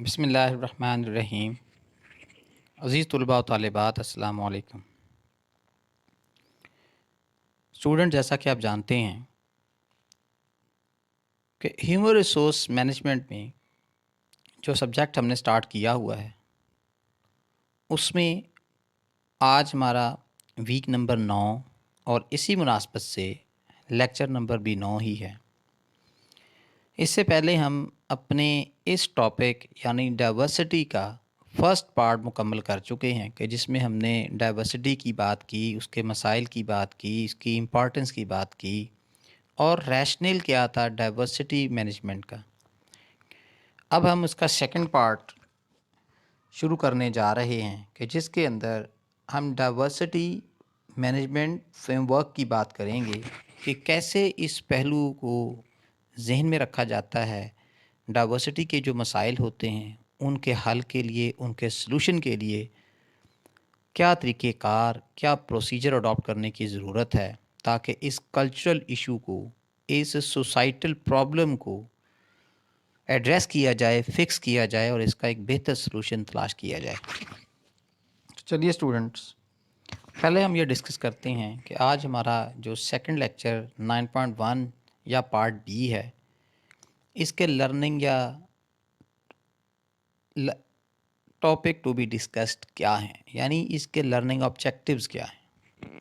بسم اللہ الرحمن الرحیم۔ عزیز طلباء و طالبات، السلام علیکم۔ اسٹوڈنٹ، جیسا کہ آپ جانتے ہیں کہ ہیومن ریسورس مینجمنٹ میں جو سبجیکٹ ہم نے سٹارٹ کیا ہوا ہے اس میں آج ہمارا ویک نمبر 9 اور اسی مناسبت سے لیکچر نمبر بھی 9 ہی ہے۔ اس سے پہلے ہم اپنے اس ٹاپک یعنی ڈائیورسٹی کا فرسٹ پارٹ مکمل کر چکے ہیں کہ جس میں ہم نے ڈائیورسٹی کی بات کی، اس کے مسائل کی بات کی، اس کی امپورٹنس کی بات کی اور ریشنل کیا تھا ڈائیورسٹی مینجمنٹ کا۔ اب ہم اس کا سیکنڈ پارٹ شروع کرنے جا رہے ہیں کہ جس کے اندر ہم ڈائیورسٹی مینجمنٹ فریم ورک کی بات کریں گے کہ کیسے اس پہلو کو ذہن میں رکھا جاتا ہے۔ ڈائیورسٹی کے جو مسائل ہوتے ہیں ان کے حل کے لیے، ان کے سلوشن کے لیے کیا طریقہ کار، کیا پروسیجر اڈاپٹ کرنے کی ضرورت ہے تاکہ اس کلچرل ایشو کو، اس سوسائٹل پرابلم کو ایڈریس کیا جائے، فکس کیا جائے اور اس کا ایک بہتر سلوشن تلاش کیا جائے۔ چلیے اسٹوڈنٹس، پہلے ہم یہ ڈسکس کرتے ہیں کہ آج ہمارا جو سیکنڈ لیکچر 9.1 یا پارٹ بی ہے، اس کے لرننگ یا ٹاپک ٹو بی ڈسکسڈ کیا ہیں، یعنی اس کے لرننگ آبجیکٹیوز کیا ہیں۔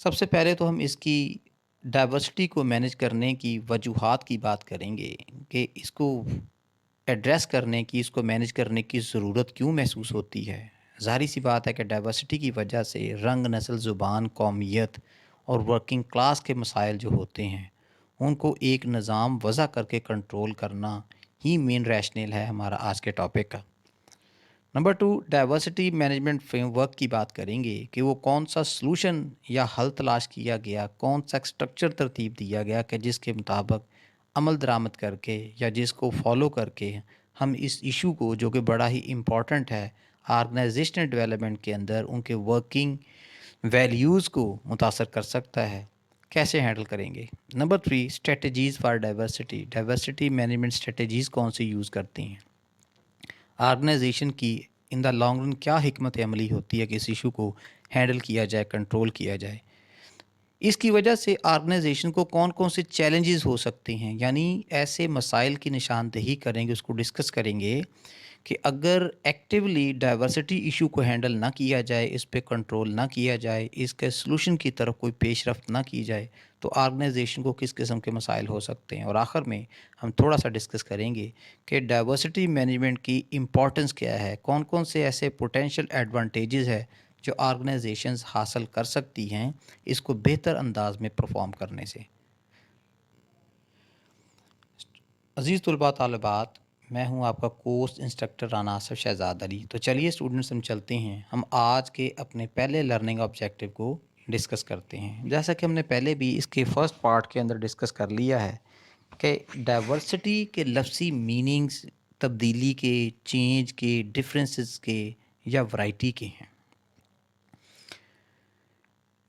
سب سے پہلے تو ہم اس کی ڈائیورسٹی کو مینیج کرنے کی وجوہات کی بات کریں گے کہ اس کو ایڈریس کرنے کی، اس کو مینیج کرنے کی ضرورت کیوں محسوس ہوتی ہے۔ ظاہری سی بات ہے کہ ڈائیورسٹی کی وجہ سے رنگ، نسل، زبان، قومیت اور ورکنگ کلاس کے مسائل جو ہوتے ہیں ان کو ایک نظام وضع کر کے کنٹرول کرنا ہی مین ریشنل ہے ہمارا آج کے ٹاپک کا۔ Number 2، diversity management frame work کی بات کریں گے کہ وہ کون سا سلوشن یا حل تلاش کیا گیا، کون سا اسٹرکچر ترتیب دیا گیا کہ جس کے مطابق عمل درآمد کر کے یا جس کو فالو کر کے ہم اس ایشو کو، جو کہ بڑا ہی امپورٹنٹ ہے آرگنائزیشنل ڈیولپمنٹ کے اندر، ان کے ورکنگ ویلیوز کو متاثر کر سکتا ہے، کیسے ہینڈل کریں گے۔ Number 3، strategies for diversity. Diversity management strategies کون سی یوز کرتی ہیں، آرگنائزیشن کی ان دا لانگ رن کیا حکمت عملی ہوتی ہے کہ اس ایشو کو ہینڈل کیا جائے، کنٹرول کیا جائے۔ اس کی وجہ سے آرگنائزیشن کو کون کون سے چیلنجز ہو سکتے ہیں، یعنی ایسے مسائل کی نشاندہی کریں گے، اس کو ڈسکس کریں گے کہ اگر ایکٹیولی ڈائیورسٹی ایشو کو ہینڈل نہ کیا جائے، اس پہ کنٹرول نہ کیا جائے، اس کے سلوشن کی طرف کوئی پیش رفت نہ کی جائے تو آرگنائزیشن کو کس قسم کے مسائل ہو سکتے ہیں۔ اور آخر میں ہم تھوڑا سا ڈسکس کریں گے کہ ڈائیورسٹی مینجمنٹ کی امپورٹنس کیا ہے، کون کون سے ایسے پوٹینشیل ایڈوانٹیجز ہے جو آرگنائزیشنز حاصل کر سکتی ہیں اس کو بہتر انداز میں پرفارم کرنے سے۔ عزیز طلباء طالبات، میں ہوں آپ کا کورس انسٹرکٹر رانا آصف شہزاد علی۔ تو چلیے اسٹوڈنٹس، ہم چلتے ہیں، ہم آج کے اپنے پہلے لرننگ آبجیکٹیو کو ڈسکس کرتے ہیں۔ جیسا کہ ہم نے پہلے بھی اس کے فرسٹ پارٹ کے اندر ڈسکس کر لیا ہے کہ ڈائیورسٹی کے لفظی میننگز تبدیلی کے، چینج کے، ڈفرینسز کے یا ورائٹی کے ہیں۔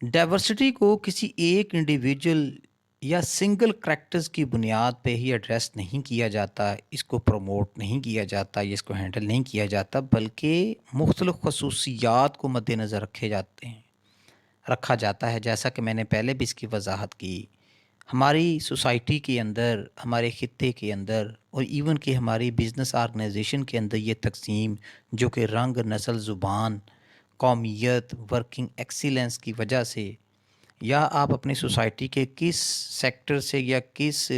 ڈائیورسٹی کو کسی ایک انڈیویجول یا سنگل کریکٹرز کی بنیاد پہ ہی ایڈریس نہیں کیا جاتا، اس کو پروموٹ نہیں کیا جاتا یا اس کو ہینڈل نہیں کیا جاتا، بلکہ مختلف خصوصیات کو مد نظر رکھا جاتا ہے۔ جیسا کہ میں نے پہلے بھی اس کی وضاحت کی، ہماری سوسائٹی کے اندر، ہمارے خطے کے اندر اور ایون کہ ہماری بزنس آرگنائزیشن کے اندر یہ تقسیم جو کہ رنگ، نسل، زبان، قومیت، ورکنگ ایکسیلنس کی وجہ سے، یا آپ اپنی سوسائٹی کے کس سیکٹر سے یا کس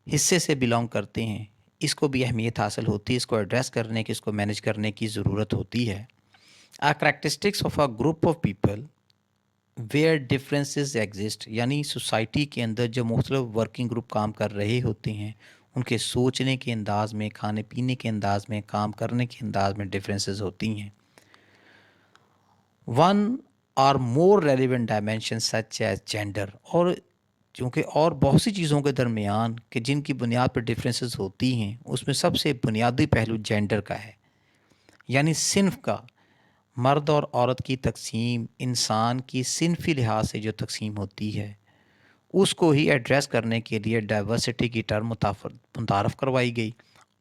حصے سے بلانگ کرتے ہیں، اس کو بھی اہمیت حاصل ہوتی ہے، اس کو ایڈریس کرنے کی، اس کو مینیج کرنے کی ضرورت ہوتی ہے۔ Characteristics of a group of people where differences exist, یعنی سوسائٹی کے اندر جو مختلف ورکنگ گروپ کام کر رہے ہوتے ہیں ان کے سوچنے کے انداز میں، کھانے پینے کے انداز میں، کام کرنے کے انداز میں ڈفرینسز ہوتی ہیں۔ One or more relevant dimension such as gender, اور چونکہ اور بہت سی چیزوں کے درمیان کہ جن کی بنیاد پر ڈفرینسز ہوتی ہیں، اس میں سب سے بنیادی پہلو جینڈر کا ہے، یعنی صنف کا۔ مرد اور عورت کی تقسیم انسان کی صنفی لحاظ سے جو تقسیم ہوتی ہے اس کو ہی ایڈریس کرنے کے لیے ڈائیورسٹی کی ٹرم متعارف کروائی گئی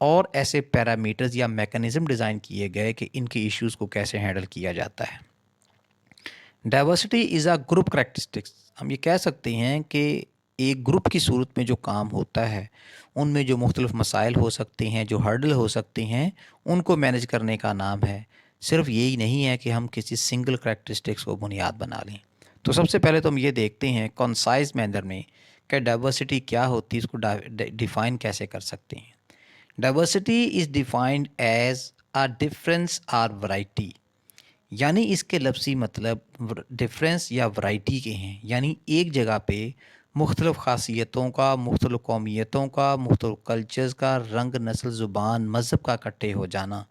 اور ایسے پیرامیٹرز یا میکنزم ڈیزائن کیے گئے کہ ان کے ایشوز کو کیسے ہینڈل کیا جاتا ہے۔ Diversity is a group characteristics, ہم یہ کہہ سکتے ہیں کہ ایک گروپ کی صورت میں جو کام ہوتا ہے ان میں جو مختلف مسائل ہو سکتے ہیں، جو ہرڈل ہو سکتے ہیں، ان کو مینیج کرنے کا نام ہے۔ صرف یہی نہیں ہے کہ ہم کسی سنگل کریکٹرسٹکس کو بنیاد بنا لیں۔ تو سب سے پہلے تو ہم یہ دیکھتے ہیں کنسائز مینر میں کہ ڈائیورسٹی کیا ہوتی ہے، اس کو ڈیفائن کیسے کر سکتے ہیں۔ Diversity is defined as a difference اور ورائٹی، یعنی اس کے لفظی مطلب ڈفرینس یا ورائٹی کے ہیں، یعنی ایک جگہ پہ مختلف خاصیتوں کا، مختلف قومیتوں کا، مختلف کلچرز کا، رنگ، نسل، زبان، مذہب کا اکٹھے ہو جانا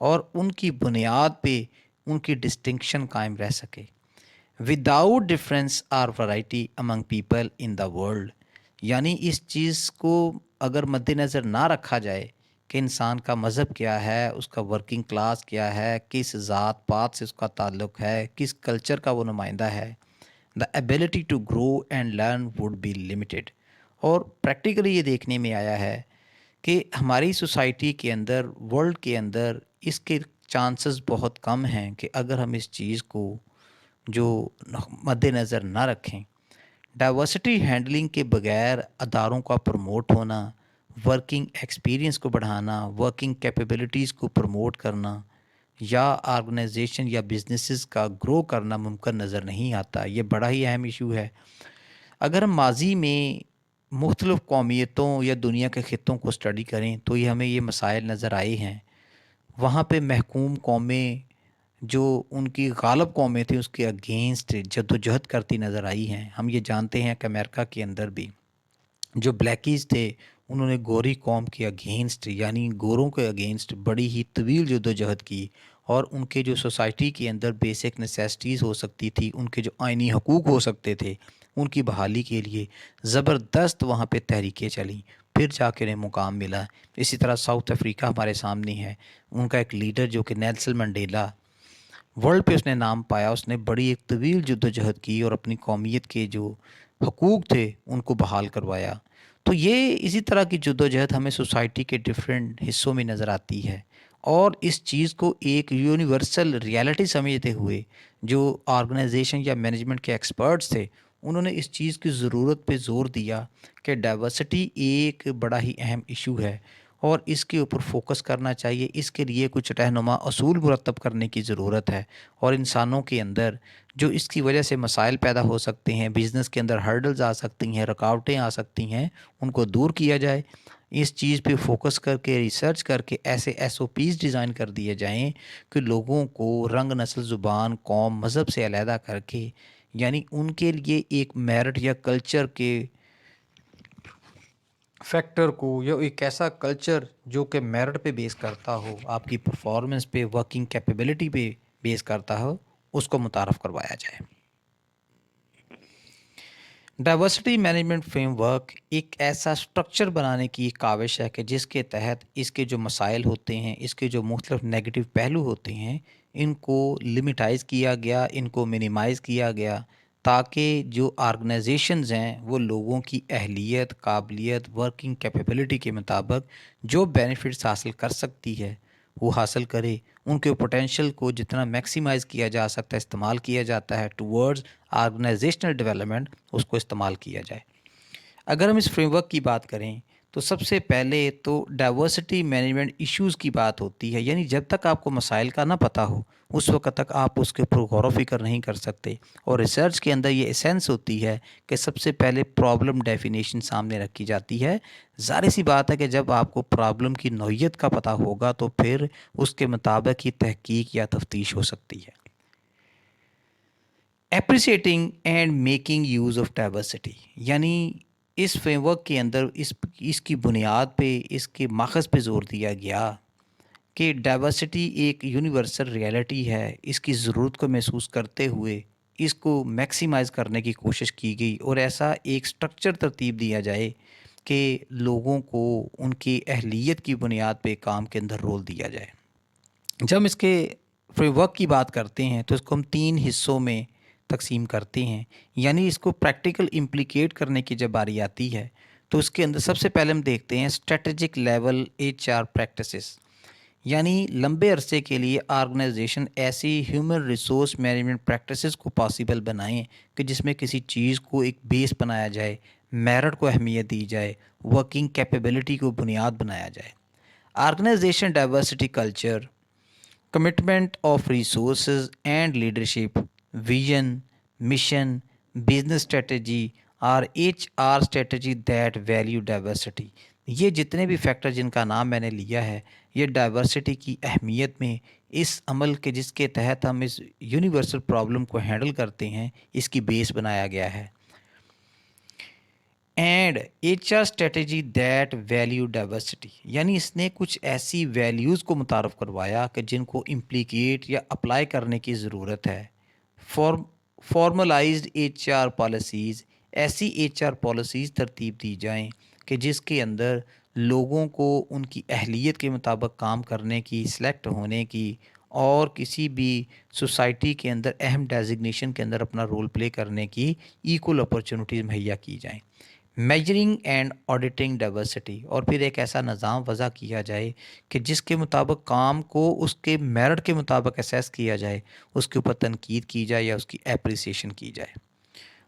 اور ان کی بنیاد پہ ان کی ڈسٹنکشن قائم رہ سکے۔ وداؤٹ ڈفرینس اور variety among people in the world, یعنی اس چیز کو اگر مد نظر نہ رکھا جائے کہ انسان کا مذہب کیا ہے، اس کا ورکنگ کلاس کیا ہے، کس ذات پات سے اس کا تعلق ہے، کس کلچر کا وہ نمائندہ ہے، the ability to grow and learn would be limited۔ اور پریکٹیکلی یہ دیکھنے میں آیا ہے کہ ہماری سوسائٹی کے اندر، ورلڈ کے اندر اس کے چانسز بہت کم ہیں کہ اگر ہم اس چیز کو جو مد نظر نہ رکھیں۔ ڈائیورسٹی ہینڈلنگ کے بغیر اداروں کا پروموٹ ہونا، ورکنگ ایکسپیرینس کو بڑھانا، ورکنگ کیپیبلٹیز کو پروموٹ کرنا یا آرگنائزیشن یا بزنسز کا گرو کرنا ممکن نظر نہیں آتا۔ یہ بڑا ہی اہم ایشو ہے۔ اگر ہم ماضی میں مختلف قومیتوں یا دنیا کے خطوں کو اسٹڈی کریں تو ہمیں یہ مسائل نظر آئے ہیں۔ وہاں پہ محکوم قومیں جو ان کی غالب قومیں تھیں اس کے اگینسٹ جدوجہد کرتی نظر آئی ہیں۔ ہم یہ جانتے ہیں کہ امریکہ کے اندر بھی جو بلیکیز تھے انہوں نے گوری قوم کے اگینسٹ، یعنی گوروں کے اگینسٹ بڑی ہی طویل جدوجہد کی اور ان کے جو سوسائٹی کے اندر بیسک نیسیسٹیز ہو سکتی تھی، ان کے جو آئینی حقوق ہو سکتے تھے، ان کی بحالی کے لیے زبردست وہاں پہ تحریکیں چلیں، پھر جا کے انہیں مقام ملا۔ اسی طرح ساؤتھ افریقہ ہمارے سامنے ہے، ان کا ایک لیڈر جو کہ نیلسن منڈیلا، ورلڈ پہ اس نے نام پایا، اس نے بڑی ایک طویل جدوجہد کی اور اپنی قومیت کے جو حقوق تھے ان کو بحال کروایا۔ تو یہ اسی طرح کی جدوجہد ہمیں سوسائٹی کے ڈفرینٹ حصوں میں نظر آتی ہے، اور اس چیز کو ایک یونیورسل ریالٹی سمجھتے ہوئے جو آرگنائزیشن یا مینجمنٹ کے ایکسپرٹس تھے انہوں نے اس چیز کی ضرورت پہ زور دیا کہ ڈائیورسٹی ایک بڑا ہی اہم ایشو ہے اور اس کے اوپر فوکس کرنا چاہیے۔ اس کے لیے کچھ رہنما اصول مرتب کرنے کی ضرورت ہے، اور انسانوں کے اندر جو اس کی وجہ سے مسائل پیدا ہو سکتے ہیں، بزنس کے اندر ہرڈلز آ سکتی ہیں، رکاوٹیں آ سکتی ہیں، ان کو دور کیا جائے۔ اس چیز پہ فوکس کر کے، ریسرچ کر کے ایسے ایس او پیز ڈیزائن کر دیے جائیں کہ لوگوں کو رنگ، نسل، زبان، قوم، مذہب سے علیحدہ کر کے، یعنی ان کے لیے ایک میرٹ یا کلچر کے فیکٹر کو، یا ایک ایسا کلچر جو کہ میرٹ پہ بیس کرتا ہو، آپ کی پرفارمنس پہ، ورکنگ کیپیبلٹی پہ بیس کرتا ہو، اس کو متعارف کروایا جائے۔ ڈائیورسٹی مینجمنٹ فریم ورک ایک ایسا سٹرکچر بنانے کی ایک کاوش ہے کہ جس کے تحت اس کے جو مسائل ہوتے ہیں، اس کے جو مختلف نیگیٹو پہلو ہوتے ہیں، ان کو لمیٹائز کیا گیا، ان کو منیمائز کیا گیا، تاکہ جو آرگنائزیشنز ہیں وہ لوگوں کی اہلیت، قابلیت، ورکنگ کیپیبلٹی کے مطابق جو بینیفٹس حاصل کر سکتی ہے وہ حاصل کرے، ان کے پوٹینشیل کو جتنا میکسیمائز کیا جا سکتا ہے استعمال کیا جاتا ہے، ٹورڈز آرگنائزیشنل ڈیولپمنٹ اس کو استعمال کیا جائے۔ اگر ہم اس فریم ورک کی بات کریں تو سب سے پہلے تو ڈائیورسٹی مینجمنٹ ایشوز کی بات ہوتی ہے، یعنی جب تک آپ کو مسائل کا نہ پتہ ہو اس وقت تک آپ اس کے اوپر غور و فکر نہیں کر سکتے، اور ریسرچ کے اندر یہ اسینس ہوتی ہے کہ سب سے پہلے پرابلم ڈیفینیشن سامنے رکھی جاتی ہے۔ ظاہر سی بات ہے کہ جب آپ کو پرابلم کی نوعیت کا پتہ ہوگا تو پھر اس کے مطابق ہی تحقیق یا تفتیش ہو سکتی ہے۔ Appreciating and making use of diversity, یعنی اس فریم ورک کے اندر اس کی بنیاد پہ، اس کے ماخذ پہ زور دیا گیا کہ ڈائیورسٹی ایک یونیورسل ریالٹی ہے، اس کی ضرورت کو محسوس کرتے ہوئے اس کو میکسیمائز کرنے کی کوشش کی گئی، اور ایسا ایک سٹرکچر ترتیب دیا جائے کہ لوگوں کو ان کی اہلیت کی بنیاد پہ کام کے اندر رول دیا جائے۔ جب ہم اس کے فریم ورک کی بات کرتے ہیں تو اس کو ہم 3 حصوں میں تقسیم کرتے ہیں، یعنی اس کو پریکٹیکل امپلیکیٹ کرنے کی جب باری آتی ہے تو اس کے اندر سب سے پہلے ہم دیکھتے ہیں اسٹریٹجک لیول HR پریکٹسز، یعنی لمبے عرصے کے لیے آرگنائزیشن ایسی ہیومن ریسورس مینجمنٹ پریکٹسز کو پاسبل بنائیں کہ جس میں کسی چیز کو ایک بیس بنایا جائے، میرٹ کو اہمیت دی جائے، ورکنگ کیپیبلٹی کو بنیاد بنایا جائے۔ Organisation diversity culture, commitment of resources and leadership, vision, mission, business strategy اور HR strategy that value diversity, یہ جتنے بھی فیکٹر جن کا نام میں نے لیا ہے یہ ڈائیورسٹی کی اہمیت میں اس عمل کے جس کے تحت ہم اس یونیورسل پرابلم کو ہینڈل کرتے ہیں اس کی بیس بنایا گیا ہے۔ And HR strategy that value diversity, یعنی اس نے کچھ ایسی ویلیوز کو متعارف کروایا کہ جن کو امپلیکیٹ یا اپلائی کرنے کی ضرورت ہے۔ فارملائزڈ HR پالیسیز، ایسی HR پالیسیز ترتیب دی جائیں کہ جس کے اندر لوگوں کو ان کی اہلیت کے مطابق کام کرنے کی، سلیکٹ ہونے کی اور کسی بھی سوسائٹی کے اندر اہم ڈیزگنیشن کے اندر اپنا رول پلے کرنے کی ایکول اپرچونٹیز مہیا کی جائیں۔ میجرنگ اینڈ آڈیٹنگ ڈائیورسٹی، اور پھر ایک ایسا نظام وضع کیا جائے کہ جس کے مطابق کام کو اس کے میرٹ کے مطابق اسیس کیا جائے، اس کے اوپر تنقید کی جائے یا اس کی اپریسیشن کی جائے۔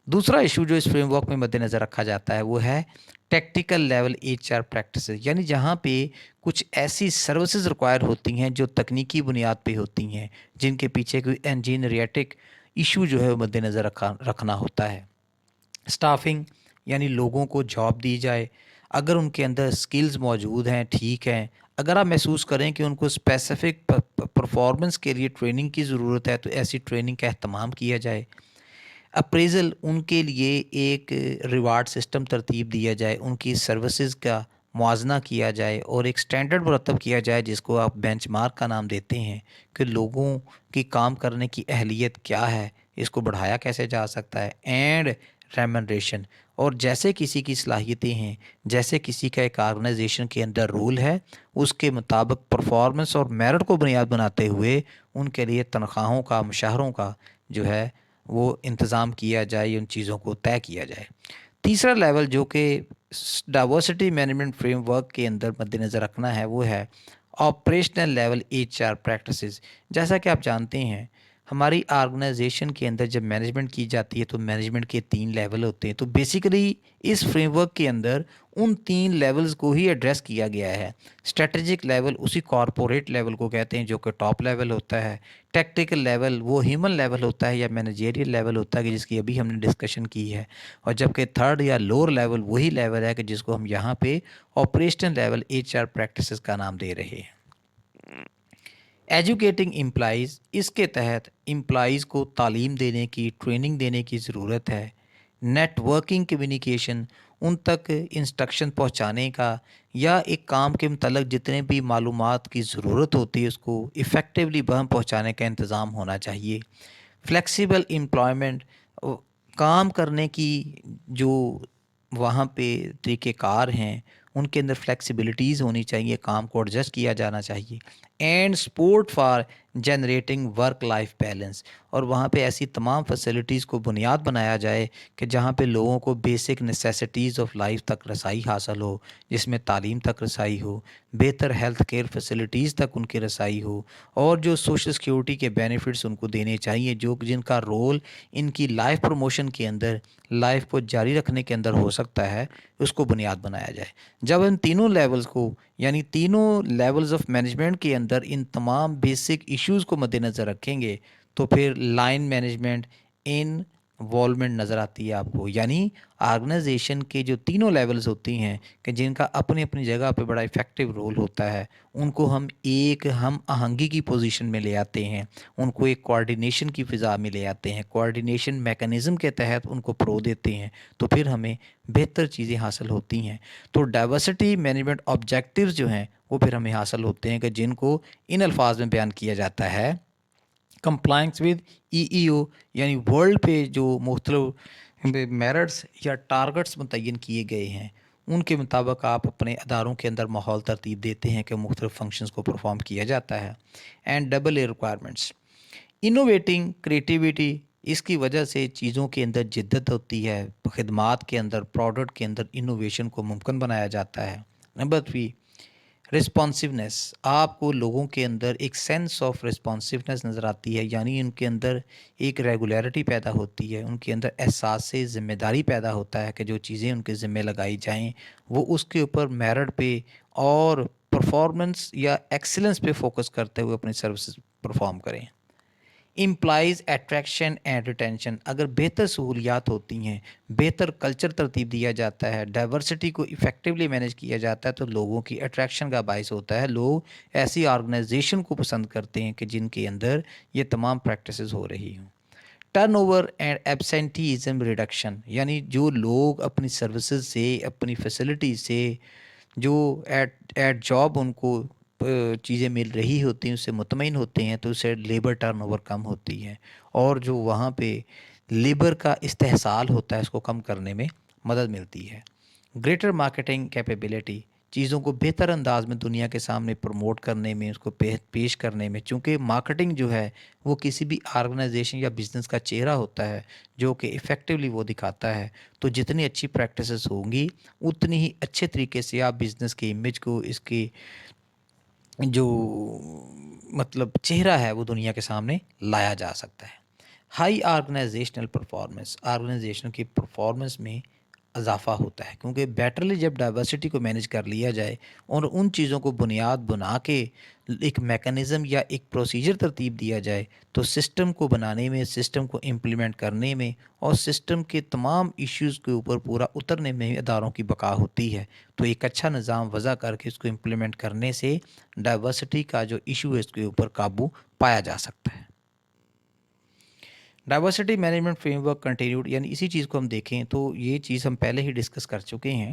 دوسرا ایشو جو اس فریم ورک میں مد نظر رکھا جاتا ہے وہ ہے ٹیکٹیکل لیول HR پریکٹسز، یعنی جہاں پہ کچھ ایسی سروسز ریکوائر ہوتی ہیں جو تکنیکی بنیاد پہ ہوتی ہیں، جن کے پیچھے کوئی انجینئریٹک ایشو جو ہے وہ مد نظر رکھنا ہوتا ہے۔ اسٹافنگ، یعنی لوگوں کو جاب دی جائے، اگر ان کے اندر سکلز موجود ہیں ٹھیک ہیں، اگر آپ محسوس کریں کہ ان کو اسپیسیفک پرفارمنس کے لیے ٹریننگ کی ضرورت ہے تو ایسی ٹریننگ کا اہتمام کیا جائے۔ اپریزل، ان کے لیے ایک ریوارڈ سسٹم ترتیب دیا جائے، ان کی سروسز کا موازنہ کیا جائے اور ایک سٹینڈرڈ مرتب کیا جائے جس کو آپ بینچ مارک کا نام دیتے ہیں کہ لوگوں کی کام کرنے کی اہلیت کیا ہے، اس کو بڑھایا کیسے جا سکتا ہے۔ اینڈ ریمنریشن، اور جیسے کسی کی صلاحیتیں ہیں، جیسے کسی کا ایک آرگنائزیشن کے اندر رول ہے، اس کے مطابق پرفارمنس اور میرٹ کو بنیاد بناتے ہوئے ان کے لیے تنخواہوں کا، مشاہروں کا جو ہے وہ انتظام کیا جائے، ان چیزوں کو طے کیا جائے۔ تیسرا لیول جو کہ ڈائیورسٹی مینجمنٹ فریم ورک کے اندر مد نظر رکھنا ہے وہ ہے آپریشنل لیول HR پریکٹسز۔ جیسا کہ آپ جانتے ہیں ہماری آرگنائزیشن کے اندر جب مینجمنٹ کی جاتی ہے تو مینجمنٹ کے 3 لیول ہوتے ہیں، تو بیسیکلی اس فریم ورک کے اندر ان 3 لیولز کو ہی ایڈریس کیا گیا ہے۔ اسٹریٹجک لیول اسی کارپوریٹ لیول کو کہتے ہیں جو کہ ٹاپ لیول ہوتا ہے، ٹیکٹیکل لیول وہ ہیومن لیول ہوتا ہے یا مینیجریل لیول ہوتا ہے کہ جس کی ابھی ہم نے ڈسکشن کی ہے، اور جبکہ تھرڈ یا لوور لیول وہی لیول ہے کہ جس کو ہم یہاں پہ آپریشنل لیول HR پریکٹسز کا نام دے رہے ہیں۔ ایجوکیٹنگ امپلائیز، اس کے تحت امپلائیز کو تعلیم دینے کی، ٹریننگ دینے کی ضرورت ہے۔ نیٹ ورکنگ کمیونیکیشن، ان تک انسٹرکشن پہنچانے کا یا ایک کام کے متعلق جتنے بھی معلومات کی ضرورت ہوتی ہے اس کو ایفیکٹولی بہم پہنچانے کا انتظام ہونا چاہیے۔ فلیکسیبل امپلائمنٹ، کام کرنے کی جو وہاں پہ طریقہ کار ہیں ان کے اندر فلیکسیبلٹیز ہونی چاہیے، کام کو ایڈجسٹ کیا جانا چاہیے۔ And support for generating work life balance, اور وہاں پہ ایسی تمام فیسلٹیز کو بنیاد بنایا جائے کہ جہاں پہ لوگوں کو بیسک نیسیسٹیز آف لائف تک رسائی حاصل ہو، جس میں تعلیم تک رسائی ہو، بہتر ہیلتھ کیئر فیسلٹیز تک ان کی رسائی ہو، اور جو سوشل سیکیورٹی کے بینیفٹس ان کو دینے چاہیے جو جن کا رول ان کی لائف پروموشن کے اندر، لائف کو جاری رکھنے کے اندر ہو سکتا ہے، اس کو بنیاد بنایا جائے۔ جب ان تینوں لیولز کو، یعنی تینوں لیولز آف مینجمنٹ کے اندر ان تمام بیسک ایشوز کو مد نظر رکھیں گے تو پھر لائن مینجمنٹ انوالومنٹ نظر آتی ہے آپ کو، یعنی آرگنائزیشن کے جو تینوں لیولز ہوتی ہیں کہ جن کا اپنی اپنی جگہ پہ بڑا افیکٹو رول ہوتا ہے، ان کو ہم ایک ہم آہنگی کی پوزیشن میں لے آتے ہیں، ان کو ایک کوارڈینیشن کی فضا میں لے آتے ہیں، کوارڈینیشن میکنزم کے تحت ان کو پرو دیتے ہیں، تو پھر ہمیں بہتر چیزیں حاصل ہوتی ہیں۔ تو ڈائیورسٹی مینجمنٹ آبجیکٹیوز جو ہیں وہ پھر ہمیں حاصل ہوتے ہیں کہ جن کو ان الفاظ میں بیان کیا جاتا ہے کمپلائنس ود EEO، یعنی ورلڈ پہ جو مختلف میرٹس یا ٹارگٹس متعین کیے گئے ہیں ان کے مطابق آپ اپنے اداروں کے اندر ماحول ترتیب دیتے ہیں کہ مختلف فنکشنز کو پرفارم کیا جاتا ہے۔ And double A requirements, innovating creativity اس کی وجہ سے چیزوں کے اندر جدت ہوتی ہے، خدمات کے اندر، پروڈکٹ کے اندر انوویشن کو ممکن بنایا جاتا ہے۔ نمبر 3، رسپانسونیس، آپ کو لوگوں کے اندر ایک سینس آف رسپانسونیس نظر آتی ہے، یعنی ان کے اندر ایک ریگولیرٹی پیدا ہوتی ہے، ان کے اندر احساس ذمہ داری پیدا ہوتا ہے کہ جو چیزیں ان کے ذمہ لگائی جائیں وہ اس کے اوپر میرٹ پہ اور پرفارمنس یا ایکسلنس پہ فوکس کرتے ہوئے اپنی سروسز پرفارم کریں۔ امپلائیز اٹریکشن اینڈ ریٹینشن، اگر بہتر سہولیات ہوتی ہیں، بہتر کلچر ترتیب دیا جاتا ہے، ڈائیورسٹی کو ایفیکٹولی مینیج کیا جاتا ہے تو لوگوں کی اٹریکشن کا باعث ہوتا ہے۔ لوگ ایسی آرگنائزیشن کو پسند کرتے ہیں کہ جن کے اندر یہ تمام پریکٹسز ہو رہی ہوں۔ Turn over and absenteeism reduction, یعنی جو لوگ اپنی سروسز سے، اپنی فیسلٹی سے، جو ایٹ جاب ان کو چیزیں مل رہی ہوتی ہیں، اس سے مطمئن ہوتے ہیں، تو اس سے لیبر ٹرن اوور کم ہوتی ہے، اور جو وہاں پہ لیبر کا استحصال ہوتا ہے اس کو کم کرنے میں مدد ملتی ہے۔ گریٹر مارکیٹنگ کیپیبلٹی، چیزوں کو بہتر انداز میں دنیا کے سامنے پروموٹ کرنے میں، اس کو پیش کرنے میں، چونکہ مارکیٹنگ جو ہے وہ کسی بھی آرگنائزیشن یا بزنس کا چہرہ ہوتا ہے جو کہ ایفیکٹولی وہ دکھاتا ہے، تو جتنی اچھی پریکٹسز ہوں گی اتنی ہی اچھے طریقے سے آپ بزنس کی امیج کو، اس کی جو مطلب چہرہ ہے وہ دنیا کے سامنے لایا جا سکتا ہے۔ ہائی آرگنائزیشنل پرفارمنس، آرگنائزیشن کی پرفارمنس میں اضافہ ہوتا ہے، کیونکہ بیٹرلی جب ڈائیورسٹی کو مینیج کر لیا جائے اور ان چیزوں کو بنیاد بنا کے ایک میکانزم یا ایک پروسیجر ترتیب دیا جائے تو سسٹم کو بنانے میں، سسٹم کو امپلیمنٹ کرنے میں اور سسٹم کے تمام ایشوز کے اوپر پورا اترنے میں اداروں کی بقا ہوتی ہے۔ تو ایک اچھا نظام وضع کر کے اس کو امپلیمنٹ کرنے سے ڈائیورسٹی کا جو ایشو ہے اس کے اوپر قابو پایا جا سکتا ہے۔ Diversity management frame work continued, یعنی اسی چیز کو ہم دیکھیں تو یہ چیز ہم پہلے ہی ڈسکس کر چکے ہیں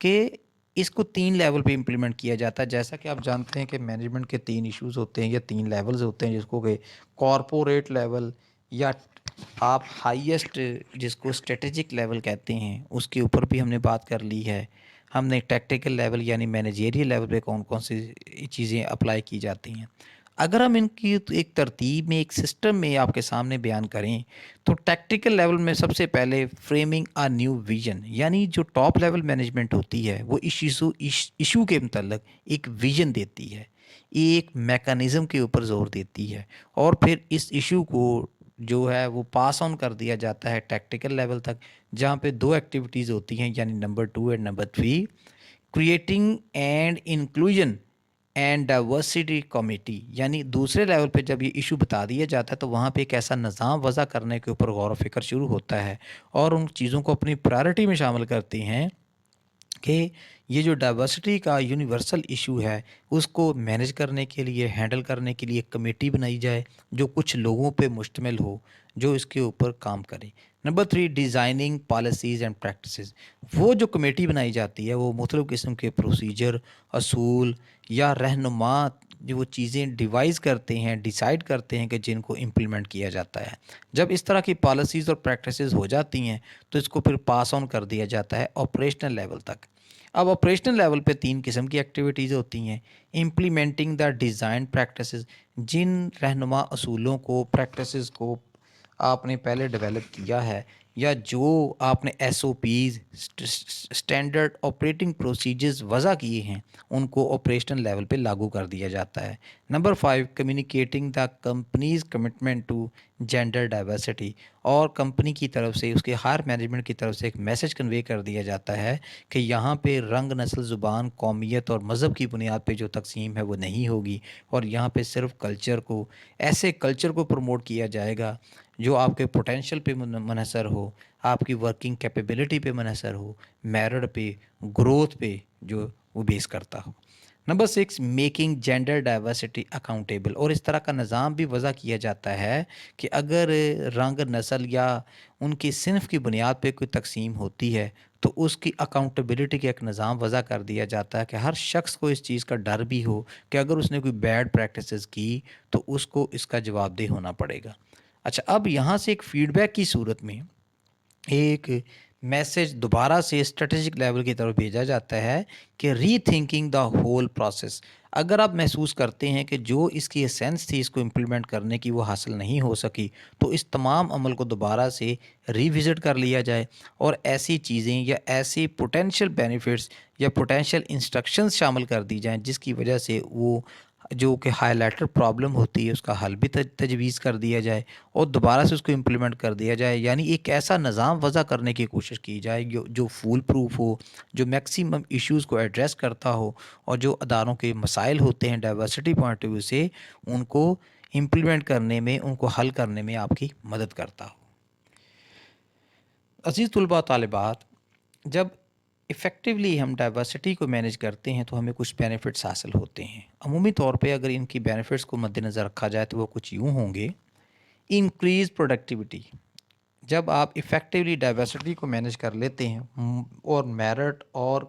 کہ اس کو 3 لیول پہ امپلیمنٹ کیا جاتا ہے۔ جیسا کہ آپ جانتے ہیں کہ مینجمنٹ کے 3 ایشوز ہوتے ہیں یا 3 لیولز ہوتے ہیں، جس کو کہ کارپوریٹ لیول یا آپ ہائیسٹ جس کو اسٹریٹجک لیول کہتے ہیں اس کے اوپر بھی ہم نے بات کر لی ہے۔ ہم نے ٹیکٹیکل لیول یعنی مینیجیریل لیول پہ کون کون سی چیزیں اپلائی کی جاتی ہیں۔ اگر ہم ان کی ایک ترتیب میں، ایک سسٹم میں آپ کے سامنے بیان کریں تو ٹیکٹیکل لیول میں سب سے پہلے فریمنگ آ نیو ویژن، یعنی جو ٹاپ لیول مینجمنٹ ہوتی ہے وہ ایشو کے متعلق ایک ویژن دیتی ہے، ایک میکانزم کے اوپر زور دیتی ہے، اور پھر اس ایشو کو جو ہے وہ پاس آن کر دیا جاتا ہے ٹیکٹیکل لیول تک، جہاں پہ 2 ایکٹیویٹیز ہوتی ہیں، یعنی number 2 and number 3، creating and inclusion and diversity committee, یعنی دوسرے لیول پہ جب یہ ایشو بتا دیا جاتا ہے تو وہاں پہ ایک ایسا نظام وضع کرنے کے اوپر غور و فکر شروع ہوتا ہے اور ان چیزوں کو اپنی پرائرٹی میں شامل کرتی ہیں کہ یہ جو ڈائیورسٹی کا یونیورسل ایشو ہے اس کو مینیج کرنے کے لیے، ہینڈل کرنے کے لیے ایک کمیٹی بنائی جائے جو کچھ لوگوں پہ مشتمل ہو جو اس کے اوپر کام کرے۔ Number 3، designing policies and practices, وہ جو کمیٹی بنائی جاتی ہے وہ مختلف قسم کے پروسیجر، اصول یا رہنما جو وہ چیزیں ڈیوائز کرتے ہیں، ڈیسائیڈ کرتے ہیں کہ جن کو امپلیمنٹ کیا جاتا ہے۔ جب اس طرح کی پالیسیز اور پریکٹسز ہو جاتی ہیں تو اس کو پھر پاس آن کر دیا جاتا ہے آپریشنل لیول تک۔ اب آپریشنل لیول پہ 3 قسم کی ایکٹیویٹیز ہوتی ہیں۔ امپلیمنٹنگ دا ڈیزائن پریکٹسز، جن رہنما اصولوں کو، پریکٹسز کو آپ نے پہلے ڈیولپ کیا ہے یا جو آپ نے S O Ps, standard operating procedures وضع کیے ہیں ان کو آپریشنل لیول پہ لاگو کر دیا جاتا ہے۔ Number 5، communicating the company's commitment to gender diversity, اور کمپنی کی طرف سے، اس کے ہائر مینجمنٹ کی طرف سے ایک میسج کنوے کر دیا جاتا ہے کہ یہاں پہ رنگ، نسل، زبان، قومیت اور مذہب کی بنیاد پہ جو تقسیم ہے وہ نہیں ہوگی، اور یہاں پہ صرف کلچر کو، ایسے کلچر کو پروموٹ کیا جائے گا جو آپ کے پوٹینشیل پہ منحصر ہو، آپ کی ورکنگ کیپیبلٹی پہ منحصر ہو، میرٹ پہ، گروتھ پہ جو وہ بیس کرتا ہو۔ Number 6، making gender diversity accountable, اور اس طرح کا نظام بھی وضع کیا جاتا ہے کہ اگر رنگ، نسل یا ان کی صنف کی بنیاد پہ کوئی تقسیم ہوتی ہے تو اس کی اکاؤنٹیبلٹی کا ایک نظام وضع کر دیا جاتا ہے کہ ہر شخص کو اس چیز کا ڈر بھی ہو کہ اگر اس نے کوئی بیڈ پریکٹسز کی تو اس کو اس کا جواب دہ ہونا پڑے گا۔ اچھا، اب یہاں سے ایک فیڈ بیک کی صورت میں ایک میسج دوبارہ سے اسٹریٹجک لیول کی طرف بھیجا جاتا ہے کہ ری تھنکنگ دا ہول پروسیس. اگر آپ محسوس کرتے ہیں کہ جو اس کی اسینس تھی اس کو امپلیمنٹ کرنے کی وہ حاصل نہیں ہو سکی تو اس تمام عمل کو دوبارہ سے ریوزٹ کر لیا جائے اور ایسی چیزیں یا ایسی پوٹینشیل بینیفٹس یا پوٹینشیل انسٹرکشنز شامل کر دی جائیں جس کی وجہ سے وہ جو کہ ہائی لائٹر پرابلم ہوتی ہے اس کا حل بھی تجویز کر دیا جائے اور دوبارہ سے اس کو امپلیمنٹ کر دیا جائے. یعنی ایک ایسا نظام وضع کرنے کی کوشش کی جائے جو فول پروف ہو, جو میکسیمم ایشوز کو ایڈریس کرتا ہو اور جو اداروں کے مسائل ہوتے ہیں ڈائیورسٹی پوائنٹ آف ویو سے ان کو امپلیمنٹ کرنے میں, ان کو حل کرنے میں آپ کی مدد کرتا ہو. عزیز طلباء طالبات, جب افیکٹولی ہم ڈائیورسٹی کو مینیج کرتے ہیں تو ہمیں کچھ بینیفٹس حاصل ہوتے ہیں. عمومی طور پہ اگر ان کی بینیفٹس کو مد نظر رکھا جائے تو وہ کچھ یوں ہوں گے. انکریز پروڈکٹیوٹی, جب آپ افیکٹولی ڈائیورسٹی کو مینیج کر لیتے ہیں اور میرٹ اور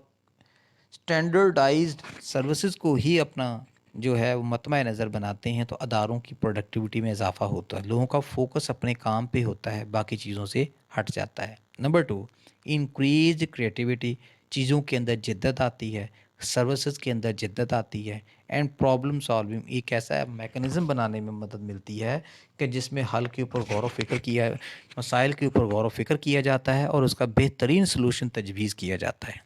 اسٹینڈرڈائزڈ سروسز کو ہی اپنا جو ہے وہ مطمع نظر بناتے ہیں تو اداروں کی پروڈکٹیوٹی میں اضافہ ہوتا ہے, لوگوں کا فوکس اپنے کام پہ ہوتا ہے, باقی چیزوں سے ہٹ جاتا ہے. نمبر 2, انکریز کریٹیوٹی, چیزوں کے اندر جدت آتی ہے, سروسز کے اندر جدت آتی ہے. اینڈ پرابلم سالونگ, ایک ایسا میکنزم بنانے میں مدد ملتی ہے کہ جس میں حل کے اوپر غور و فکر کیا, مسائل کے اوپر غور و فکر کیا جاتا ہے اور اس کا بہترین سلوشن تجویز کیا جاتا ہے.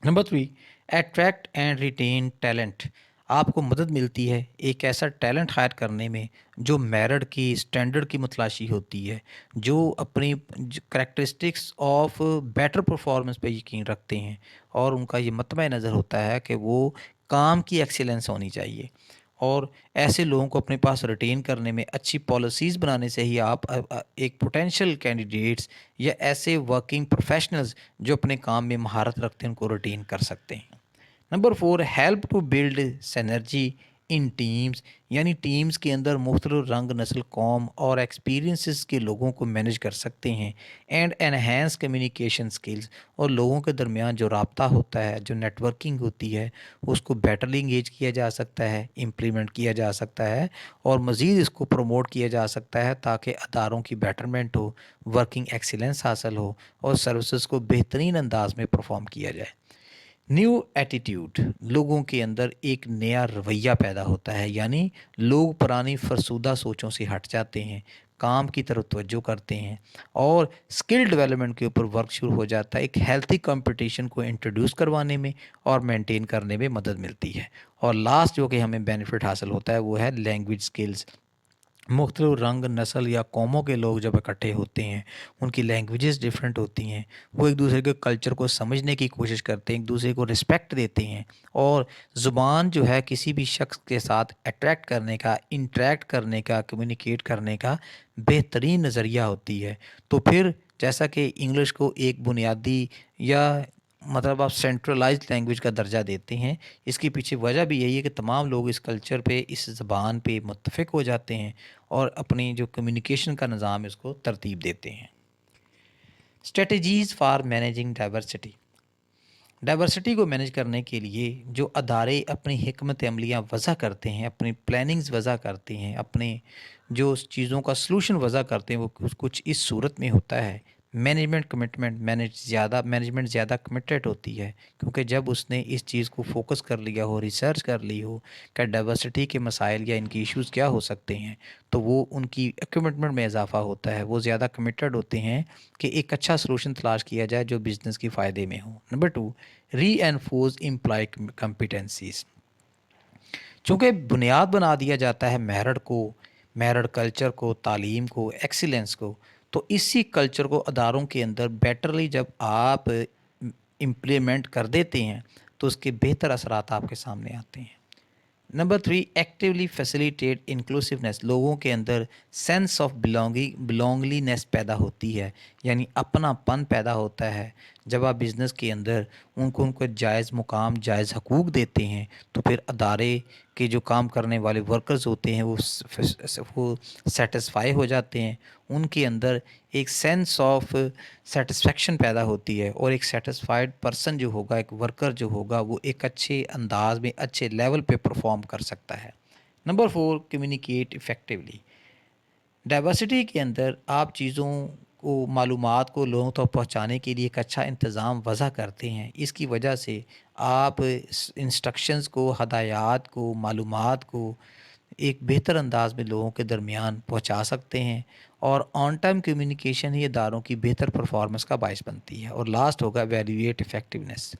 Number 3, attract and retain talent, آپ کو مدد ملتی ہے ایک ایسا ٹیلنٹ ہائر کرنے میں جو میرٹ کی اسٹینڈرڈ کی متلاشی ہوتی ہے, جو اپنی کریکٹرسٹکس آف بیٹر پرفارمنس پہ یقین رکھتے ہیں اور ان کا یہ مطمع نظر ہوتا ہے کہ وہ کام کی ایکسیلنس ہونی چاہیے. اور ایسے لوگوں کو اپنے پاس ریٹین کرنے میں اچھی پالیسیز بنانے سے ہی آپ ایک پوٹینشیل کینڈیڈیٹس یا ایسے ورکنگ پروفیشنلز جو اپنے کام میں مہارت رکھتے ہیں ان کو ریٹین کر سکتے ہیں. Number 4, help to build synergy in teams, یعنی ٹیمز کے اندر مختلف رنگ, نسل, قوم اور ایکسپیرینسز کے لوگوں کو مینیج کر سکتے ہیں. اینڈ انہینس کمیونیکیشن سکلز, اور لوگوں کے درمیان جو رابطہ ہوتا ہے, جو نیٹ ورکنگ ہوتی ہے اس کو بیٹرلی انگیج کیا جا سکتا ہے, امپلیمنٹ کیا جا سکتا ہے اور مزید اس کو پروموٹ کیا جا سکتا ہے تاکہ اداروں کی بیٹرمنٹ ہو, ورکنگ ایکسیلنس حاصل ہو اور سروسز کو بہترین انداز میں پرفارم کیا جائے. نیو ایٹیٹیوڈ, لوگوں کے اندر ایک نیا رویہ پیدا ہوتا ہے, یعنی لوگ پرانی فرسودہ سوچوں سے ہٹ جاتے ہیں, کام کی طرف توجہ کرتے ہیں اور اسکل ڈیولپمنٹ کے اوپر ورک شروع ہو جاتا ہے. ایک ہیلتھی کمپٹیشن کو انٹروڈیوس کروانے میں اور مینٹین کرنے میں مدد ملتی ہے. اور لاسٹ جو کہ ہمیں بینیفٹ حاصل ہوتا ہے وہ ہے لینگویج اسکلز. مختلف رنگ, نسل یا قوموں کے لوگ جب اکٹھے ہوتے ہیں, ان کی لینگویجز ڈفرینٹ ہوتی ہیں, وہ ایک دوسرے کے کلچر کو سمجھنے کی کوشش کرتے ہیں, ایک دوسرے کو رسپیکٹ دیتے ہیں اور زبان جو ہے کسی بھی شخص کے ساتھ اٹریکٹ کرنے کا, انٹریکٹ کرنے کا, کمیونیکیٹ کرنے کا بہترین نظریہ ہوتی ہے. تو پھر جیسا کہ انگلش کو ایک بنیادی یا مطلب آپ سینٹرلائزڈ لینگویج کا درجہ دیتے ہیں, اس کے پیچھے وجہ بھی یہی ہے کہ تمام لوگ اس کلچر پہ, اس زبان پہ متفق ہو جاتے ہیں اور اپنی جو کمیونیکیشن کا نظام ہے اس کو ترتیب دیتے ہیں. Strategies for managing diversity, diversity کو مینیج کرنے کے لیے جو ادارے اپنی حکمت عملیاں وضع کرتے ہیں, اپنی پلاننگز وضع کرتے ہیں, اپنے جو چیزوں کا سلوشن وضع کرتے ہیں وہ کچھ اس صورت میں ہوتا ہے. مینجمنٹ کمٹمنٹ, مینجمنٹ زیادہ کمٹڈ ہوتی ہے کیونکہ جب اس نے اس چیز کو فوکس کر لیا ہو, ریسرچ کر لی ہو کہ ڈائیورسٹی کے مسائل یا ان کی ایشوز کیا ہو سکتے ہیں, تو وہ ان کی کمٹمنٹ میں اضافہ ہوتا ہے. وہ زیادہ کمٹڈ ہوتے ہیں کہ ایک اچھا سلوشن تلاش کیا جائے جو بزنس کے فائدے میں ہو. نمبر 2, ری اینفورس امپلائی کمپیٹنسیز, چونکہ بنیاد بنا دیا جاتا ہے میرٹ کو, میرٹ کلچر کو, تعلیم کو, ایکسیلنس کو, تو اسی کلچر کو اداروں کے اندر بیٹرلی جب آپ امپلیمنٹ کر دیتے ہیں تو اس کے بہتر اثرات آپ کے سامنے آتے ہیں. نمبر 3, ایکٹیولی فیسیلیٹیٹ انکلوسیونیس, لوگوں کے اندر سینس آف بلونگلینس پیدا ہوتی ہے, یعنی اپنا پن پیدا ہوتا ہے. جب آپ بزنس کے اندر ان کو جائز مقام, جائز حقوق دیتے ہیں تو پھر ادارے کے جو کام کرنے والے ورکرز ہوتے ہیں وہ سیٹسفائی ہو جاتے ہیں, ان کے اندر ایک سینس آف سیٹسفیکشن پیدا ہوتی ہے اور ایک سیٹسفائیڈ پرسن جو ہوگا, ایک ورکر جو ہوگا وہ ایک اچھے انداز میں, اچھے لیول پہ پرفارم کر سکتا ہے. نمبر 4, کمیونیکیٹ افیکٹولی, ڈائیورسٹی کے اندر آپ چیزوں کو معلومات کو لوگوں تک پہنچانے کے لیے ایک اچھا انتظام وضع کرتے ہیں، اس کی وجہ سے آپ انسٹرکشنز کو، ہدایات کو، معلومات کو ایک بہتر انداز میں لوگوں کے درمیان پہنچا سکتے ہیں، اور آن ٹائم کمیونیکیشن ہی اداروں کی بہتر پرفارمنس کا باعث بنتی ہے۔ اور لاسٹ ہوگا ایویلیویٹ افیکٹونیس۔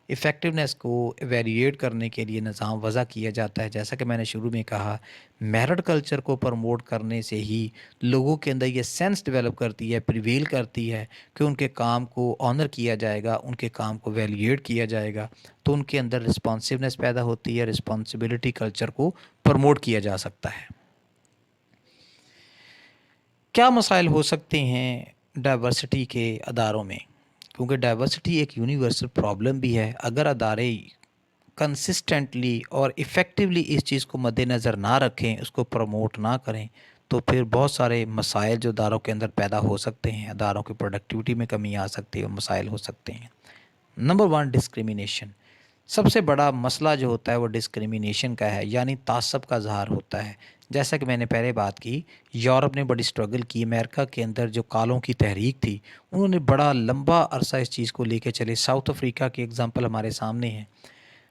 ایفیکٹونیس کو ایویلیویٹ کرنے کے لیے نظام وضع کیا جاتا ہے، جیسا کہ میں نے شروع میں کہا، میرٹ کلچر کو پروموٹ کرنے سے ہی لوگوں کے اندر یہ سینس ڈیولپ کرتی ہے، پریویل کرتی ہے کہ ان کے کام کو آنر کیا جائے گا، ان کے کام کو ایویلیویٹ کیا جائے گا، تو ان کے اندر رسپانسونیس پیدا ہوتی ہے، رسپانسبلٹی کلچر کو پروموٹ کیا جا سکتا ہے۔ کیا مسائل ہو سکتے ہیں ڈائیورسٹی کے اداروں میں؟ کیونکہ ڈائیورسٹی ایک یونیورسل پرابلم بھی ہے، اگر ادارے کنسسٹنٹلی اور ایفیکٹولی اس چیز کو مد نظر نہ رکھیں، اس کو پروموٹ نہ کریں، تو پھر بہت سارے مسائل جو اداروں کے اندر پیدا ہو سکتے ہیں، اداروں کی پروڈکٹیوٹی میں کمی آ سکتی ہے، مسائل ہو سکتے ہیں۔ Number 1، discrimination. سب سے بڑا مسئلہ جو ہوتا ہے وہ ڈسکریمنیشن کا ہے، یعنی تعصب کا اظہار ہوتا ہے۔ جیسا کہ میں نے پہلے بات کی، یورپ نے بڑی سٹرگل کی، امریکہ کے اندر جو کالوں کی تحریک تھی، انہوں نے بڑا لمبا عرصہ اس چیز کو لے کے چلے۔ ساؤتھ افریقہ کی اگزامپل ہمارے سامنے ہے۔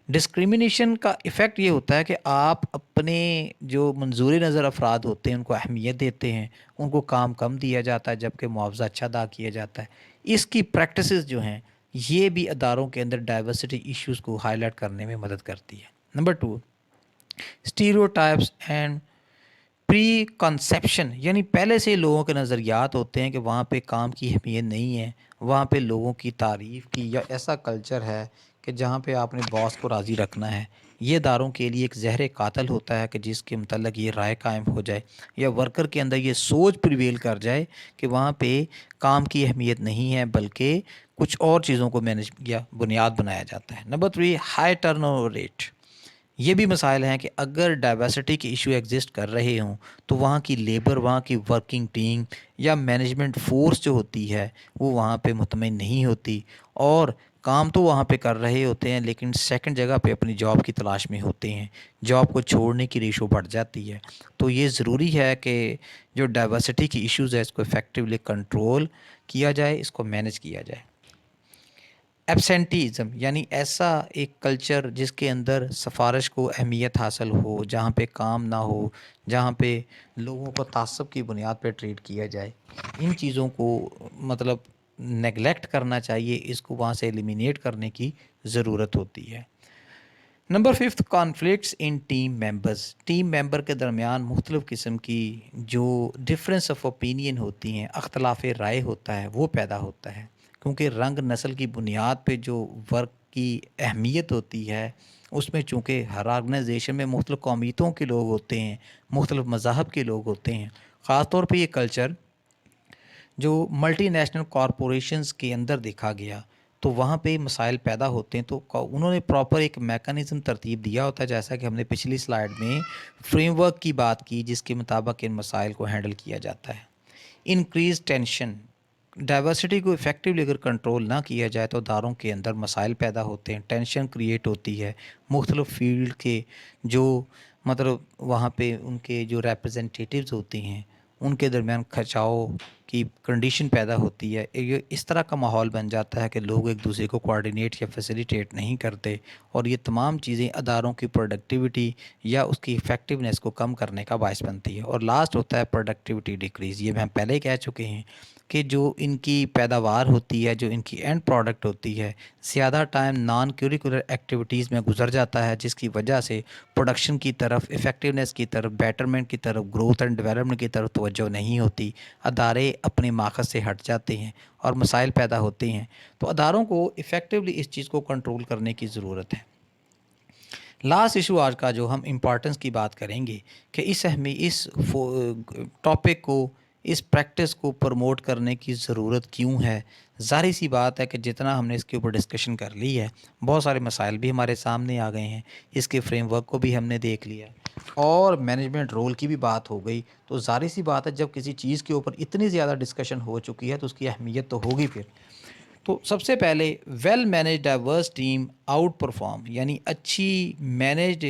ڈسکریمنیشن کا ایفیکٹ یہ ہوتا ہے کہ آپ اپنے جو منظور نظر افراد ہوتے ہیں ان کو اہمیت دیتے ہیں، ان کو کام کم دیا جاتا ہے جبکہ معاوضہ اچھا ادا کیا جاتا ہے۔ اس کی پریکٹسز جو ہیں یہ بھی اداروں کے اندر ڈائیورسٹی ایشوز کو ہائی لائٹ کرنے میں مدد کرتی ہے۔ Number 2، stereotypes and preconception, یعنی پہلے سے لوگوں کے نظریات ہوتے ہیں کہ وہاں پہ کام کی اہمیت نہیں ہے، وہاں پہ لوگوں کی تعریف کی، یا ایسا کلچر ہے کہ جہاں پہ آپ نے باس کو راضی رکھنا ہے۔ یہ اداروں کے لیے ایک زہر قاتل ہوتا ہے کہ جس کے متعلق یہ رائے قائم ہو جائے یا ورکر کے اندر یہ سوچ پریویل کر جائے کہ وہاں پہ کام کی اہمیت نہیں ہے بلکہ کچھ اور چیزوں کو مینج یا بنیاد بنایا جاتا ہے۔ Number 3، high turn over rate. یہ بھی مسائل ہیں کہ اگر ڈائیورسٹی کے ایشو ایگزسٹ کر رہے ہوں تو وہاں کی لیبر، وہاں کی ورکنگ ٹیم یا مینجمنٹ فورس جو ہوتی ہے وہ وہاں پہ مطمئن نہیں ہوتی، اور کام تو وہاں پہ کر رہے ہوتے ہیں لیکن سیکنڈ جگہ پہ اپنی جاب کی تلاش میں ہوتے ہیں، جاب کو چھوڑنے کی ریشو بڑھ جاتی ہے۔ تو یہ ضروری ہے کہ جو ڈائیورسٹی کی ایشوز ہے اس کو افیکٹولی کنٹرول کیا جائے، اس کو مینج کیا جائے۔ ایبسینٹیزم، یعنی ایسا ایک کلچر جس کے اندر سفارش کو اہمیت حاصل ہو، جہاں پہ کام نہ ہو، جہاں پہ لوگوں کو تعصب کی بنیاد پہ ٹریٹ کیا جائے، ان چیزوں کو مطلب نیگلیکٹ کرنا چاہیے، اس کو وہاں سے ایلیمینیٹ کرنے کی ضرورت ہوتی ہے۔ Number 5، conflicts in team members. Team member کے درمیان مختلف قسم کی جو ڈفرینس آف اوپینین ہوتی ہیں، اختلاف رائے ہوتا ہے، وہ پیدا ہوتا ہے، کیونکہ رنگ نسل کی بنیاد پہ جو ورک کی اہمیت ہوتی ہے اس میں چونکہ ہر آرگنائزیشن میں مختلف قومیتوں کے لوگ ہوتے ہیں، مختلف مذاہب کے لوگ ہوتے ہیں، خاص طور پہ یہ کلچر جو ملٹی نیشنل کارپوریشنز کے اندر دیکھا گیا تو وہاں پہ مسائل پیدا ہوتے ہیں، تو انہوں نے پراپر ایک میکانزم ترتیب دیا ہوتا ہے، جیسا کہ ہم نے پچھلی سلائیڈ میں فریم ورک کی بات کی جس کے مطابق ان مسائل کو ہینڈل کیا جاتا ہے۔ انکریز ٹینشن، ڈائیورسٹی کو افیکٹولی اگر کنٹرول نہ کیا جائے تو اداروں کے اندر مسائل پیدا ہوتے ہیں، ٹینشن کریٹ ہوتی ہے، مختلف فیلڈ کے جو مطلب وہاں پہ ان کے جو ریپرزنٹیٹیوز ہوتے ہیں ان کے درمیان کھچاؤ کی کنڈیشن پیدا ہوتی ہے۔ یہ اس طرح کا ماحول بن جاتا ہے کہ لوگ ایک دوسرے کو کوآرڈینیٹ یا فیسیلیٹیٹ نہیں کرتے، اور یہ تمام چیزیں اداروں کی پروڈکٹیوٹی یا اس کی افیکٹونیس کو کم کرنے کا باعث بنتی ہے۔ اور لاسٹ ہوتا ہے پروڈکٹیوٹی ڈیکریز۔ یہ ہم پہلے ہی کہہ چکے ہیں کہ جو ان کی پیداوار ہوتی ہے، جو ان کی اینڈ پروڈکٹ ہوتی ہے، زیادہ ٹائم نان کیوریکولر ایکٹیویٹیز میں گزر جاتا ہے، جس کی وجہ سے پروڈکشن کی طرف، افیکٹونیس کی طرف، بیٹرمنٹ کی طرف، گروتھ اینڈ ڈیولپمنٹ کی طرف توجہ نہیں ہوتی، ادارے اپنے ماخذ سے ہٹ جاتے ہیں اور مسائل پیدا ہوتے ہیں۔ تو اداروں کو ایفیکٹولی اس چیز کو کنٹرول کرنے کی ضرورت ہے۔ لاسٹ ایشو آج کا جو ہم امپورٹنس کی بات کریں گے کہ اس ٹاپک کو، اس پریکٹس کو پروموٹ کرنے کی ضرورت کیوں ہے۔ ظاہر سی بات ہے کہ جتنا ہم نے اس کے اوپر ڈسکشن کر لی ہے، بہت سارے مسائل بھی ہمارے سامنے آ گئے ہیں، اس کے فریم ورک کو بھی ہم نے دیکھ لیا اور مینجمنٹ رول کی بھی بات ہو گئی، تو ظاہر سی بات ہے جب کسی چیز کے اوپر اتنی زیادہ ڈسکشن ہو چکی ہے تو اس کی اہمیت تو ہوگی پھر۔ تو سب سے پہلے well manage diverse team outperform, یعنی اچھی مینیجڈ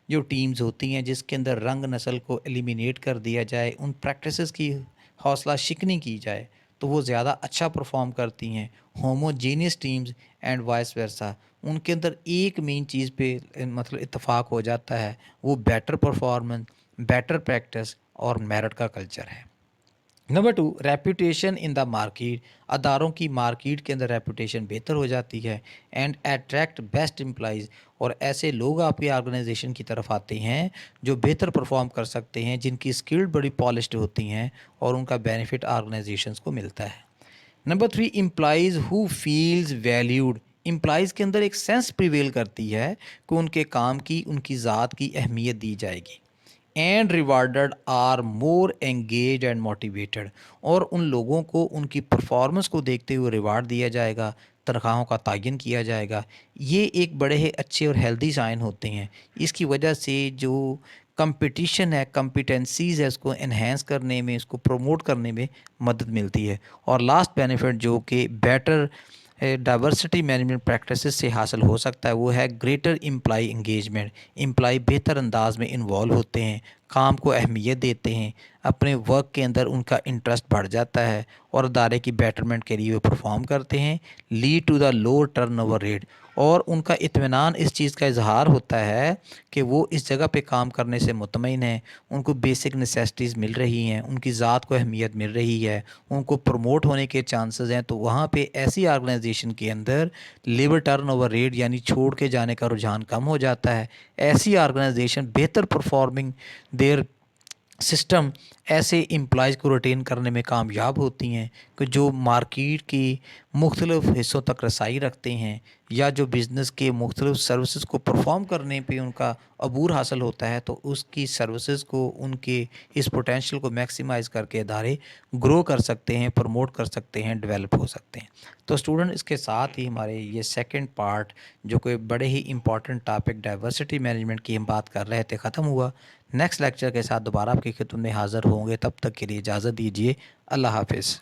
جو ٹیمز ہوتی ہیں جس کے اندر رنگ نسل کو ایلیمینیٹ کر دیا جائے، ان پریکٹسز کی حوصلہ شکنی کی جائے، تو وہ زیادہ اچھا پرفارم کرتی ہیں. Homogeneous teams and vice versa, ان کے اندر ایک مین چیز پہ مطلب اتفاق ہو جاتا ہے, وہ بیٹر پرفارمنس, بیٹر پریکٹس اور میرٹ کا کلچر ہے. Number 2, reputation in the market, اداروں کی مارکیٹ کے اندر ریپوٹیشن بہتر ہو جاتی ہے. اینڈ اٹریکٹ بیسٹ امپلائیز, اور ایسے لوگ آپ کی آرگنائزیشن کی طرف آتے ہیں جو بہتر پرفارم کر سکتے ہیں, جن کی اسکلڈ بڑی پالشڈ ہوتی ہیں, اور ان کا بینیفٹ آرگنائزیشنس کو ملتا ہے. Number 3, employees who feels valued, employees کے اندر ایک سینس پریویل کرتی ہے کہ ان کے کام کی, ان کی ذات کی اہمیت دی جائے گی. And rewarded are more engage and motivated, اور ان لوگوں کو ان کی پرفارمنس کو دیکھتے ہوئے ریوارڈ دیا جائے گا, تنخواہوں کا تعین کیا جائے گا. یہ ایک بڑے ہی اچھے اور ہیلدی سائن ہوتے ہیں. اس کی وجہ سے جو کمپٹیشن ہے, کمپیٹنسیز ہے, اس کو انہینس کرنے میں, اس کو پروموٹ کرنے میں مدد ملتی ہے. اور لاسٹ بینیفٹ جو کہ بیٹر ڈائیورسٹی مینجمنٹ پریکٹسز سے حاصل ہو سکتا ہے, وہ ہے گریٹر امپلائی انگیجمنٹ. امپلائی بہتر انداز میں انوالو ہوتے ہیں, کام کو اہمیت دیتے ہیں, اپنے ورک کے اندر ان کا انٹرسٹ بڑھ جاتا ہے, اور ادارے کی بیٹرمنٹ کے لیے وہ پرفارم کرتے ہیں. Lead to the low turnover rate, اور ان کا اطمینان اس چیز کا اظہار ہوتا ہے کہ وہ اس جگہ پہ کام کرنے سے مطمئن ہیں, ان کو بیسک نیسیسٹیز مل رہی ہیں, ان کی ذات کو اہمیت مل رہی ہے, ان کو پروموٹ ہونے کے چانسز ہیں. تو وہاں پہ ایسی آرگنائزیشن کے اندر لیبر ٹرن اوور ریٹ یعنی چھوڑ کے جانے کا رجحان کم ہو جاتا ہے. ایسی آرگنائزیشن بہتر پرفارمنگ دیر سسٹم ایسے امپلائیز کو ریٹین کرنے میں کامیاب ہوتی ہیں کہ جو مارکیٹ کی مختلف حصوں تک رسائی رکھتے ہیں, یا جو بزنس کے مختلف سروسز کو پرفارم کرنے پہ ان کا عبور حاصل ہوتا ہے, تو اس کی سروسز کو, ان کے اس پوٹینشیل کو میکسیمائز کر کے ادارے گرو کر سکتے ہیں, پروموٹ کر سکتے ہیں, ڈیولپ ہو سکتے ہیں. تو اسٹوڈنٹ, اس کے ساتھ ہی ہمارے یہ سیکنڈ پارٹ جو کہ بڑے ہی امپورٹنٹ ٹاپک ڈائیورسٹی مینجمنٹ کی ہم بات کر رہے تھے, ختم ہوا. نیکسٹ لیکچر کے ساتھ دوبارہ آپ کی خدمت میں حاضر ہوں گے. تب تک کے لیے اجازت دیجیے. اللہ حافظ.